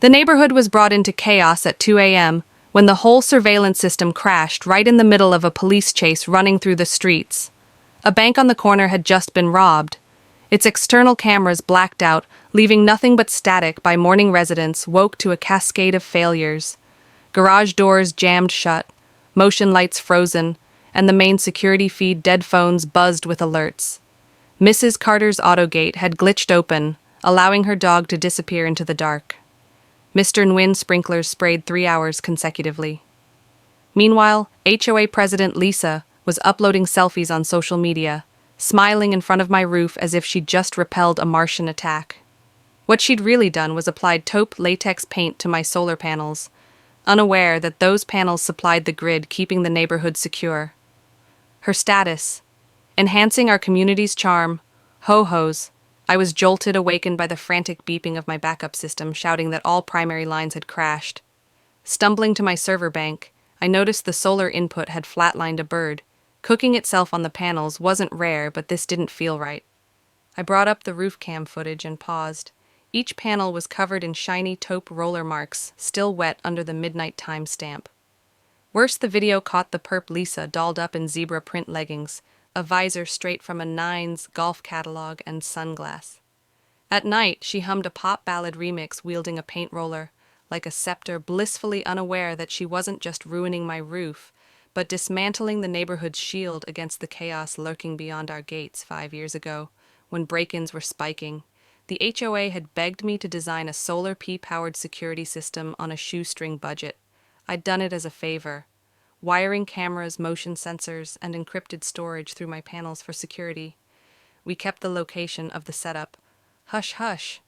The neighborhood was brought into chaos at 2 a.m. when the whole surveillance system crashed right in the middle of a police chase running through the streets. A bank on the corner had just been robbed. Its external cameras blacked out, leaving nothing but static by morning residents woke to a cascade of failures. Garage doors jammed shut, motion lights frozen, and the main security feed dead phones buzzed with alerts. Mrs. Carter's autogate had glitched open, allowing her dog to disappear into the dark. Mr. Nguyen's sprinklers sprayed 3 hours consecutively. Meanwhile, HOA President Lisa was uploading selfies on social media, smiling in front of my roof as if she'd just repelled a Martian attack. What she'd really done was applied taupe latex paint to my solar panels, unaware that those panels supplied the grid keeping the neighborhood secure. Her status: enhancing our community's charm, ho-hos. I was jolted, awakened by the frantic beeping of my backup system, shouting that all primary lines had crashed. Stumbling to my server bank, I noticed the solar input had flatlined a bird. Cooking itself on the panels wasn't rare, but this didn't feel right. I brought up the roof cam footage and paused. Each panel was covered in shiny taupe roller marks, still wet under the midnight timestamp. Worse, the video caught the perp Lisa dolled up in zebra print leggings, a visor straight from a Nines golf catalog, and sunglass. At night, she hummed a pop ballad remix wielding a paint roller, like a scepter, blissfully unaware that she wasn't just ruining my roof, but dismantling the neighborhood's shield against the chaos lurking beyond our gates 5 years ago, when break-ins were spiking. The HOA had begged me to design a solar P-powered security system on a shoestring budget. I'd done it as a favor, wiring cameras, motion sensors, and encrypted storage through my panels for security. We kept the location of the setup. Hush, hush.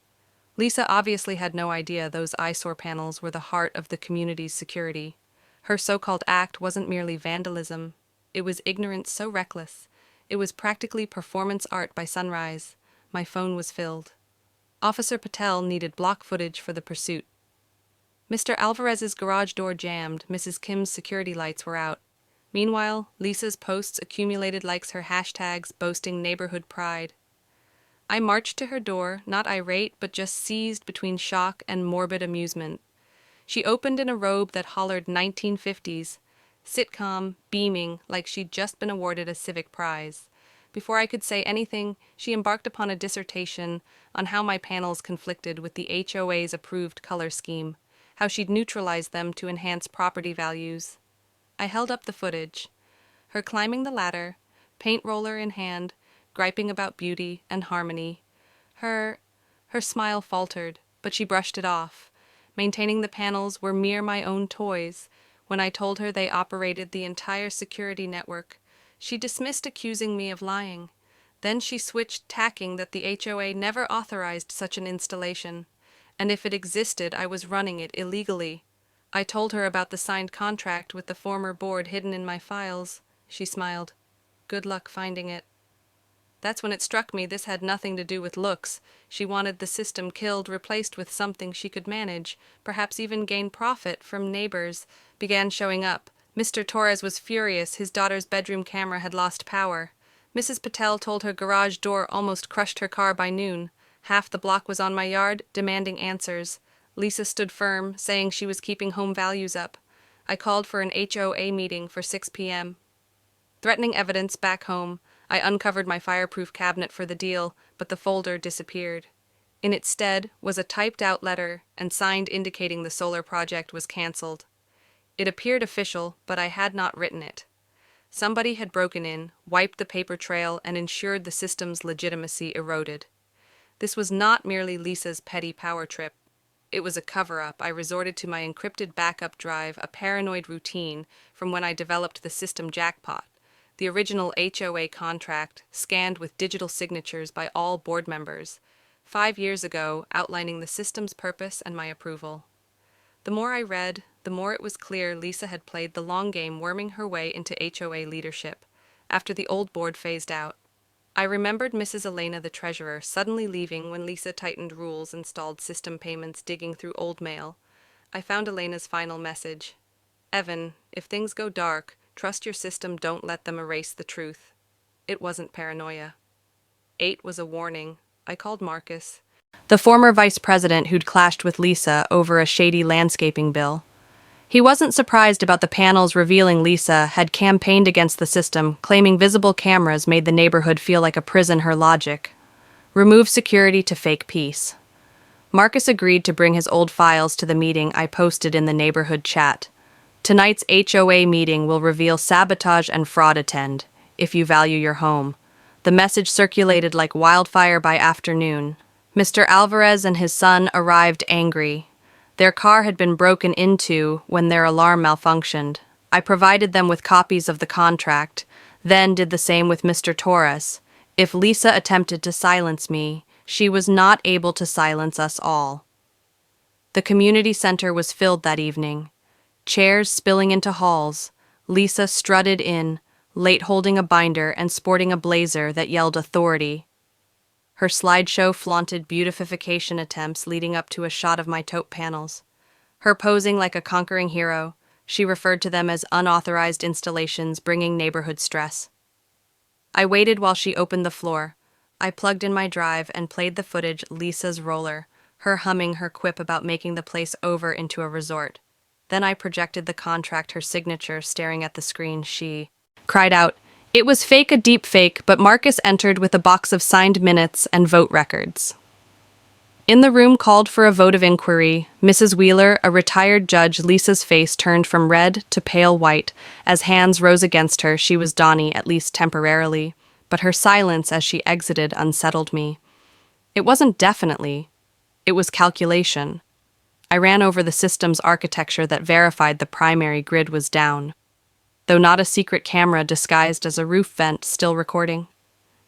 Lisa obviously had no idea those eyesore panels were the heart of the community's security. Her so-called act wasn't merely vandalism. It was ignorance so reckless. It was practically performance art by sunrise. My phone was filled. Officer Patel needed block footage for the pursuit. Mr. Alvarez's garage door jammed. Mrs. Kim's security lights were out. Meanwhile, Lisa's posts accumulated likes her hashtags boasting neighborhood pride. I marched to her door, not irate, but just seized between shock and morbid amusement. She opened in a robe that hollered 1950s, sitcom, beaming like she'd just been awarded a civic prize. Before I could say anything, she embarked upon a dissertation on how my panels conflicted with the HOA's approved color scheme, how she'd neutralized them to enhance property values. I held up the footage, her climbing the ladder, paint roller in hand, griping about beauty and harmony. Her smile faltered, but she brushed it off, maintaining the panels were mere my own toys. When I told her they operated the entire security network, she dismissed, accusing me of lying. Then she switched, tacking that the HOA never authorized such an installation, and if it existed, I was running it illegally. I told her about the signed contract with the former board hidden in my files. She smiled. Good luck finding it. That's when it struck me this had nothing to do with looks. She wanted the system killed, replaced with something she could manage, perhaps even gain profit from. Neighbors began showing up. Mr. Torres was furious. His daughter's bedroom camera had lost power. Mrs. Patel told her garage door almost crushed her car by noon. Half the block was on my yard, demanding answers. Lisa stood firm, saying she was keeping home values up. I called for an HOA meeting for 6 p.m. Threatening evidence back home, I uncovered my fireproof cabinet for the deal, but the folder disappeared. In its stead was a typed-out letter and signed indicating the solar project was cancelled. It appeared official, but I had not written it. Somebody had broken in, wiped the paper trail, and ensured the system's legitimacy eroded. This was not merely Lisa's petty power trip. It was a cover-up. I resorted to my encrypted backup drive, a paranoid routine from when I developed the system jackpot. The original HOA contract, scanned with digital signatures by all board members, 5 years ago, outlining the system's purpose and my approval. The more I read, the more it was clear Lisa had played the long game, worming her way into HOA leadership, after the old board phased out. I remembered Mrs. Elena, the treasurer, suddenly leaving when Lisa tightened rules, installed system payments, digging through old mail. I found Elena's final message. Evan, if things go dark, trust your system, don't let them erase the truth. It wasn't paranoia. 8 was a warning. I called Marcus. the former vice president who'd clashed with Lisa over a shady landscaping bill. He wasn't surprised about the panels revealing Lisa had campaigned against the system, claiming visible cameras made the neighborhood feel like a prison. Her logic: remove security to fake peace. Marcus agreed to bring his old files to the meeting I posted in the neighborhood chat. Tonight's HOA meeting will reveal sabotage and fraud. Attend, if you value your home. The message circulated like wildfire by afternoon. Mr. Alvarez and his son arrived angry. Their car had been broken into when their alarm malfunctioned. I provided them with copies of the contract, then did the same with Mr. Torres. If Lisa attempted to silence me, she was not able to silence us all. The community center was filled that evening. Chairs spilling into halls. Lisa strutted in, late holding a binder and sporting a blazer that yelled authority. Her slideshow flaunted beautification attempts leading up to a shot of my taupe panels. Her posing like a conquering hero, she referred to them as unauthorized installations bringing neighborhood stress. I waited while she opened the floor. I plugged in my drive and played the footage. Lisa's roller, her humming her quip about making the place over into a resort. Then I projected the contract, her signature staring at the screen. She cried out, "It was fake, a deep fake," but Marcus entered with a box of signed minutes and vote records. In the room called for a vote of inquiry, Mrs. Wheeler, a retired judge. Lisa's face turned from red to pale white as hands rose against her. She was Donnie, at least temporarily, but her silence as she exited unsettled me. It wasn't definitely. It was calculation. I ran over the system's architecture that verified the primary grid was down, though not a secret camera disguised as a roof vent still recording.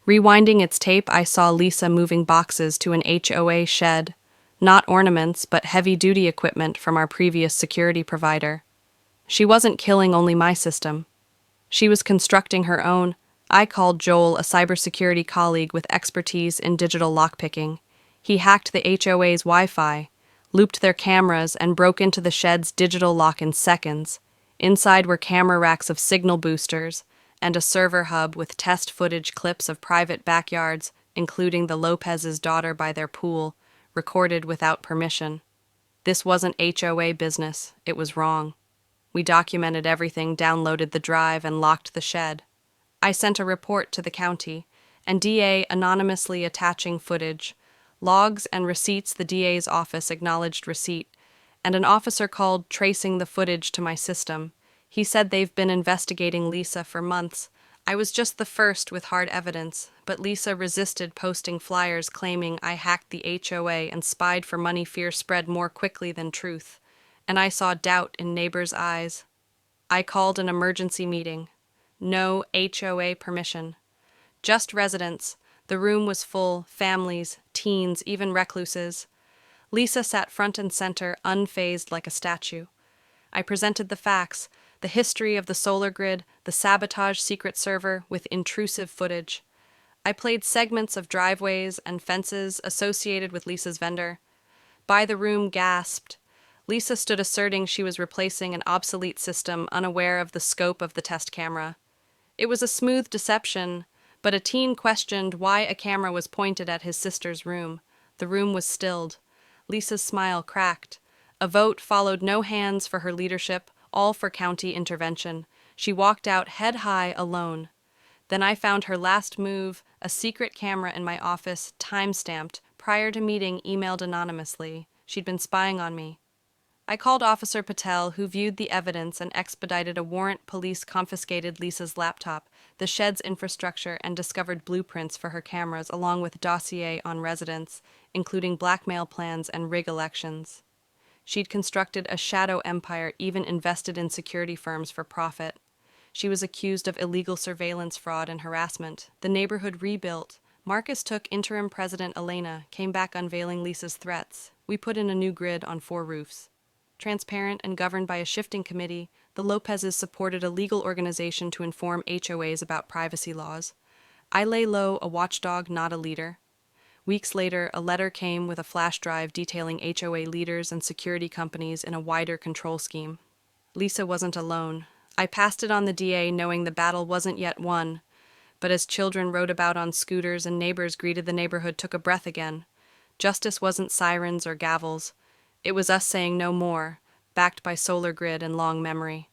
Rewinding its tape, I saw Lisa moving boxes to an HOA shed, not ornaments but heavy-duty equipment from our previous security provider. She wasn't killing only my system. She was constructing her own. I called Joel, a cybersecurity colleague with expertise in digital lockpicking. He hacked the HOA's Wi-Fi, looped their cameras, and broke into the shed's digital lock in seconds. Inside were camera racks of signal boosters and a server hub with test footage clips of private backyards, including the Lopez's daughter by their pool, recorded without permission. This wasn't HOA business. It was wrong. We documented everything, downloaded the drive, and locked the shed. I sent a report to the county, and DA anonymously attaching footage, logs and receipts. The DA's office acknowledged receipt, and an officer called tracing the footage to my system. He said they've been investigating Lisa for months. I was just the first with hard evidence, but Lisa resisted posting flyers claiming I hacked the HOA and spied for money. Fear spread more quickly than truth, and I saw doubt in neighbors' eyes. I called an emergency meeting. No HOA permission. Just residents. The room was full, families, teens, even recluses. Lisa sat front and center, unfazed like a statue. I presented the facts, the history of the solar grid, the sabotage secret server with intrusive footage. I played segments of driveways and fences associated with Lisa's vendor. By the room gasped. Lisa stood asserting she was replacing an obsolete system, unaware of the scope of the test camera. It was a smooth deception, but a teen questioned why a camera was pointed at his sister's room. The room was stilled. Lisa's smile cracked. A vote followed. No hands for her leadership, all for county intervention. She walked out head high, alone. Then I found her last move, a secret camera in my office, time-stamped, prior to meeting, emailed anonymously. She'd been spying on me. I called Officer Patel, who viewed the evidence and expedited a warrant. Police confiscated Lisa's laptop, the shed's infrastructure, and discovered blueprints for her cameras, along with dossier on residents, including blackmail plans and rig elections. She'd constructed a shadow empire, even invested in security firms for profit. She was accused of illegal surveillance fraud and harassment. The neighborhood rebuilt. Marcus took interim president Elena, came back unveiling Lisa's threats. We put in a new grid on 4 roofs. Transparent and governed by a shifting committee, the Lopezes supported a legal organization to inform HOAs about privacy laws. I lay low, a watchdog, not a leader. Weeks later, a letter came with a flash drive detailing HOA leaders and security companies in a wider control scheme. Lisa wasn't alone. I passed it on the DA, knowing the battle wasn't yet won. But as children rode about on scooters and neighbors greeted the neighborhood, took a breath again. Justice wasn't sirens or gavels. It was us saying no more, backed by solar grid and long memory.